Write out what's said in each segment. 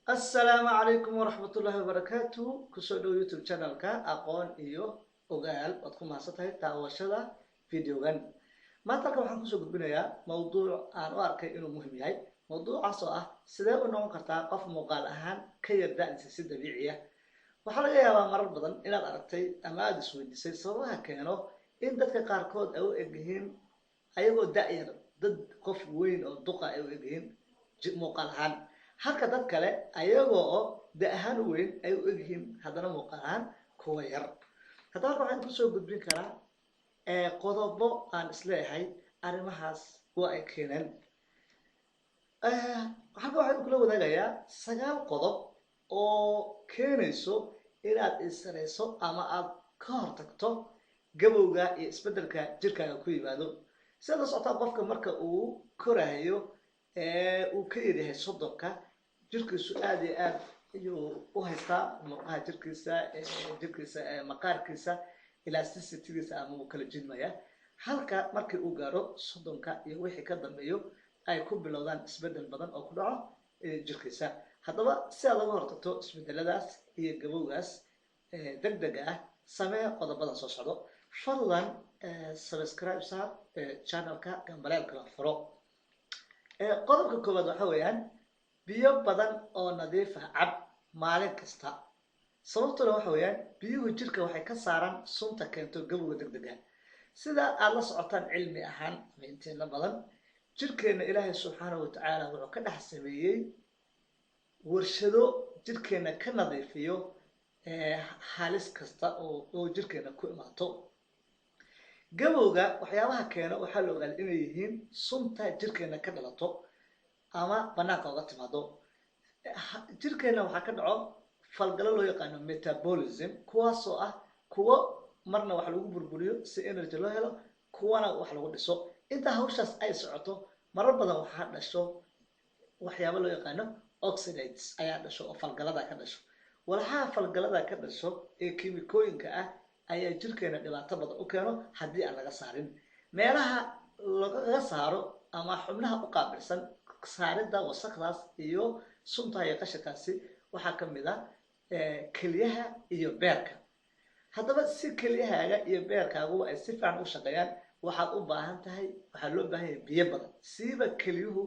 السلام عليكم ورحمة الله وبركاته كسودو يوتيوب channel ka aqoon iyo ogaal wad ku maasatahay taawashada videogan maanta waxaan ku soo gudbinayaa mowduuc aan u arkay inuu muhiim yahay mowduucaas oo ah sidee u noqon kartaa qof muuqaal ahaan ka yar da'diisa si dabiici ah waxaa laga yaabaa marar badan inaad aragtay ama aad isweydiisay sababaha keeno in dadka qaarkood ay u egyihiin ayagoo da'yar dad qof weyn oo duqa ay u egyihiin muuqaal ahaan halka dad kale ayagoo da ahaan u weyn ay u egyihiin haddana muuqaal ahaan kuwa yar haddaba waxaan ku soo gudbin karaa qodobo aan isleeyahay arrimahaas waa ay keeneen halka waxaan kula wadaagayaa 9 qodob oo keenayso inaad isareyso ama aad ka hortagto gabowga iyo isbedelka jirkaaga ku yimaado sida socota qofka marka uu korayo uu ka yahay sodonka jirkiisu aad iyo aad ayuu u haystaa murqaha jirkiisa maqaarkiisa elasticity-giisa ama uu kala jidmaya halka markii uu gaaro sodonka iyo wixii ka dambeeyo ay ku bilowdaan isbedel badan oo ku dhaco jirkiisa haddaba si aad uga hortagto isbedeladaas iyo gabowgaas degdega ah samee qodobadan soo socdo fadlan subscribe saar channelka gambaleelka furo qodobka koowaad waxa weeyaan biyo badan oo nadiif ah cab maalin kasta sababtuna waxa weeyaan biyuhu jirka waxay ka saaraan sunta keento gabowga degdega sida aad la socotaan cilmi ahaan inteena badan jirkeena ilaahay subxaanahu wa tacaala wuxuu ka dhex sameeyey warshado jirkeena ka nadiifiyo halis kasta oo jirkeena ku imaato gabowga waxyaabaha keena waxaa la ogaaday inay yihiin sunta jirkeena ka dhalato ama banaanka uga timaado jirkeena waxaa ka dhaco falgalo loo yaqaano metabolism kuwaasoo ah kuwo marna wax lagu burburiyo si energy loo helo kuwana wax lagu dhiso inta hawshaas ay socoto marar badan waxaa dhasho waxyaabo loo yaqaano oxidates ayaa dhasho oo falgalada ka dhasho walxaha falgalada ka dhasho ee kiimikooyinka ah ayaa jirkeena dhibaato badan u keeno haddii aan laga saarin meelaha laga saaro ama xubnaha u qaabilsan saaridda wasaqdaas iyo sunta iyo qashinkaasi waxaa ka mid ah kelyaha iyo beerka haddaba si kelyahaaga iyo beerkaagu ay si fiican u shaqeeyaan waxaad u baahan tahay waxaa loo baahan yahay biyo badan siiba kelyuhu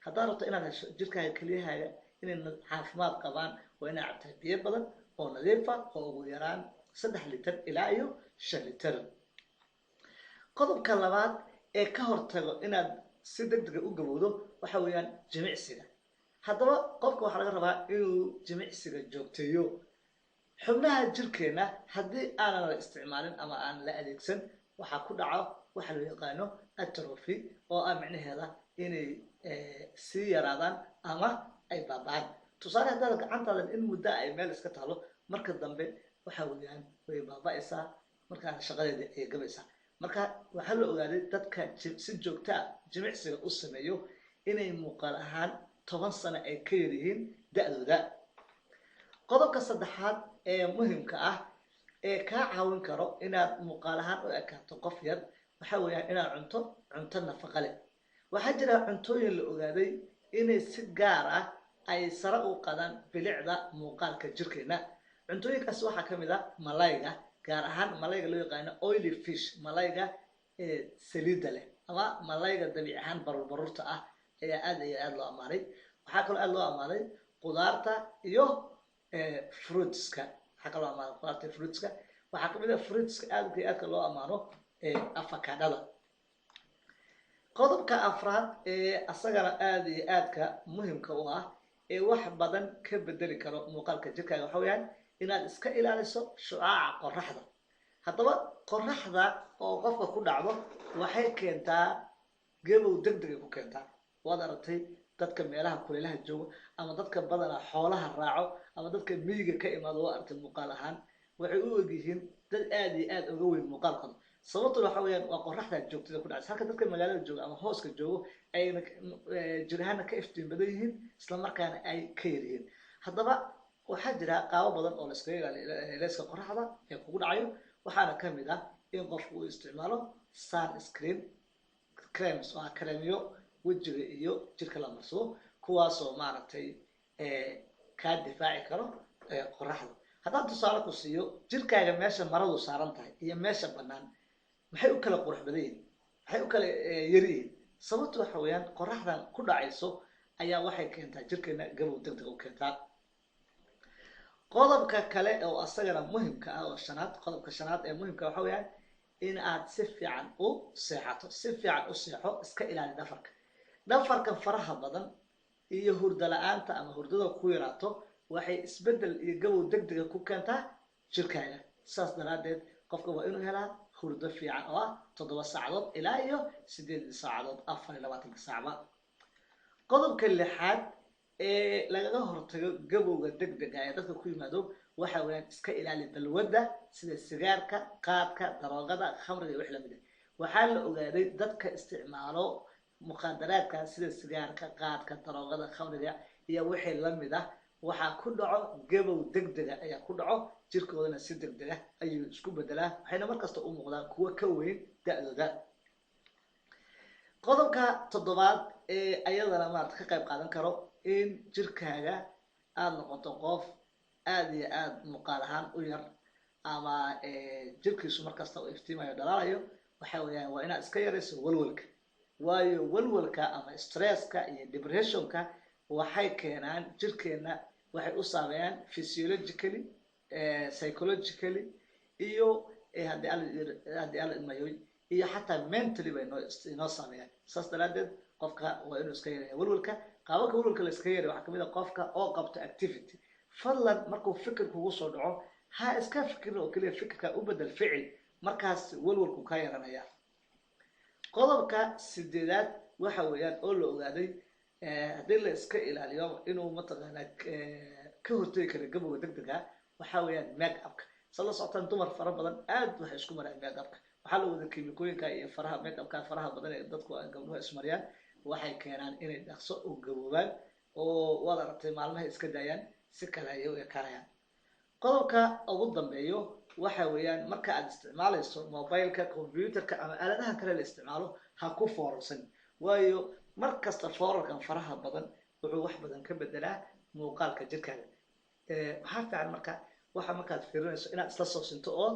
haddaad rabto inaad hesho jirkaaga kelyahaaga inay caafimaad qabaan waa inaad cabtaa biyo badan oo nadiif ah oo ugu yaraan 3 litir ilaa iyo 5 litir qodobka labaad ee ka hortago inaad si degdeg u gabowdo waxa weeyaan jimicsiga haddaba qofka waxaa laga rabaa inuu jimicsiga joogteeyo xubnaha jirkeena haddii aanan la isticmaalin ama aan la adeegsan waxaa ku dhaco waxa loo yaqaano atrophy oo ah micnaheeda inay sii yaraadaan ama ay baaba'aan tusaale haddaad gacantaadan in muddo ay meel iska taalo marka dambe waxa weeyaan way baaba'aysaa markaa shaqadeeda ay gabaysaa marka waxaa la ogaaday dadka si joogto ah jimicsiga u sameeyo inay muuqaal ahaan 10 sano ay ka yar yihiin da'dooda qodobka saddexaad ee muhiimka ah ee ka caawin karo inaad muuqaal ahaan u ekaato qof yar waxa weeyaan inaad cunto nafaqo leh waxaa jira cuntooyin la ogaaday inay si gaar ah ay sare u qadaan bilicda muuqaalka jirkeena cuntooyinkaas waxaa ka mid ah malayga gaar ahaan malayga loo yaqaano oily fish malayga saliidda leh ama malayga dabiici ahaan baruurta ah ayaa aad iyo aad loo amaanay waxaa kaloo aad loo amaanay qudaarta iyo fruitska waxaa kaloo amaanay qudaarta iyo fruitska waxaa ka mid ah fruitska aadka iyo aadka loo amaano avocadada qodobka afraad ee asagana aad iyo aadka muhiimka u ah ee wax badan ka bedeli karo muuqaalka jirkaaga waxa weeyaan inaad iska ilaaliso shucaaca qorraxda haddaba qorraxda oo qofka ku dhacdo waxay keentaa gabow degdeg ku keentaa waad aragtay dadka meelaha kuleelaha joogo ama dadka badana xoolaha raaco ama dadka miyiga ka imaado waa aragtay muuqaal ahaan waxay u egyihiin dad aad iyo aad uga weyn muuqaalkooda sababtuna waxa weeyaan waa qorraxda joogtada ku dhacaysa halka dadka magaalada jooga ama hooska joogo ayna jirahaana ka iftiin badan yihiin isla markaana ay ka yar yihiin haddaba waxaa jira qaabo badan oo la iskaga ilaaliyo leeska qorraxda ee kugu dhacayo waxaana ka mid ah in qofku uu isticmaalo sunscreen creams oo kremiyo wejiga iyo jirka la marsado kuwaasoo maaragtay kaa difaaci karo qoraxda. haddaan tusaale ku siiyo jirkaaga meesha maradu saaran tahay iyo meesha bannaan maxay u kala qurux badan yihiin maxay u kala yar yihiin sababtu waxa weeyaan qoraxdan ku dhacayso ayaa waxay keentaa jirkeena gabow degdeg u keentaa. qodobka kale oo asagana muhiimka ah oo shanaad qodobka shanaad ee muhiimka waxa weeyaan in aad si fiican u seexato si fiican u seexo iska ilaali dhafarka faraha badan iyo hurdo la'aanta ama hurdada ku yaraato waxay isbedel iyo gabow degdega ku keentaa jirkaaga. saas daraadeed qofka waa inuu helaa hurdo fiican oo ah 7 saacadood ilaa iyo 8 saacadood 24 saacba. qodobka lixaad ee lagaga hortago gabowga degdega ee dadka ku yimaado waxa weeyaan iska ilaali balwadda sida sigaarka qaadka daroogada khamriga iyo wixii lamid ah. waxaa la ogaaday dadka isticmaalo muqaadaraadka sida sigaarka qaadka daroogada khamriga iyo wixii lamid ah waxaa ku dhaco gabow degdega ayaa ku dhaco jirkoodana si degdega ayuu isku bedelaa waxayna markasta u muuqdaan kuwa ka weyn da'dooda. qodobka toddobaad ee ayadana maarta ka qayb qaadan karo in jirkaaga aad noqoto qof aad iyo aad muuqaal ahaan u yar ama jirkiisu markasta uu iftiimayo dhalaalayo waxa weeyaan waa inaad iska yarayso walwalka. waayo walwalka ama stresska iyo depressionka waxay keenaan jirkeena waxay u saameeyaan physiologically psychologically iyo haddii alla ilmayoy iyo xataa mentally bay inoo saameeyaan. saas daraadeed qofka waa inuu iska yareeyo walwalka. qaababka walwalka la iska yareeyo waxaa kamid ah qofka oo qabto activity. fadlan markuu fikir kugu soo dhaco ha iska fikirin oo keliya fikirka u bedel ficil markaas walwalku ka yaranaya. qodobka sideedaad waxa weeyaan oo la ogaaday haddii la iska ilaaliyo inuu mataqaanaa ka hortagi karo gabowga degdega waxa weeyaan make upka. sala socotaan dumar fara badan aad waxay isku maraan make upka. waxaa la wada kiimikooyinka iyo faraha make upka faraha badan ee dadku gabdhuhu ismariyaan waxay keenaan inay dhaqso u gaboobaan oo waad aragtay maalmaha iska daayaan si kale ayay u ekaanayaan. qodobka ugu dambeeyo waxa weeyaan marka aad isticmaalayso mobileka computerka ama aaladaha kale la isticmaalo ha ku foorarsan. waayo markasta foorarkan faraha badan wuxuu wax badan ka bedelaa muuqaalka jirkaaga. waxaa fiican waxa markaad fiirinayso inaad isla soo sinto oo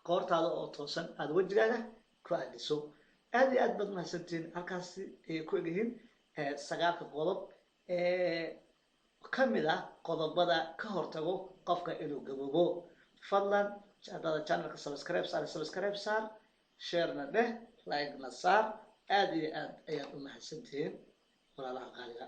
qoortaada oo toosan aad wajigaaga ku aadiso. aad iyo aad baad mahadsantiin. halkaasi ayay ku egyihiin 9 qodob kamid ah qodobada ka hortago qofka inuu gaboobo. fadlan haddaad channelka subscribe saar share na dheh like na saar. aad iyo aad ayaad u mahadsantihiin walaalaha qaaliga.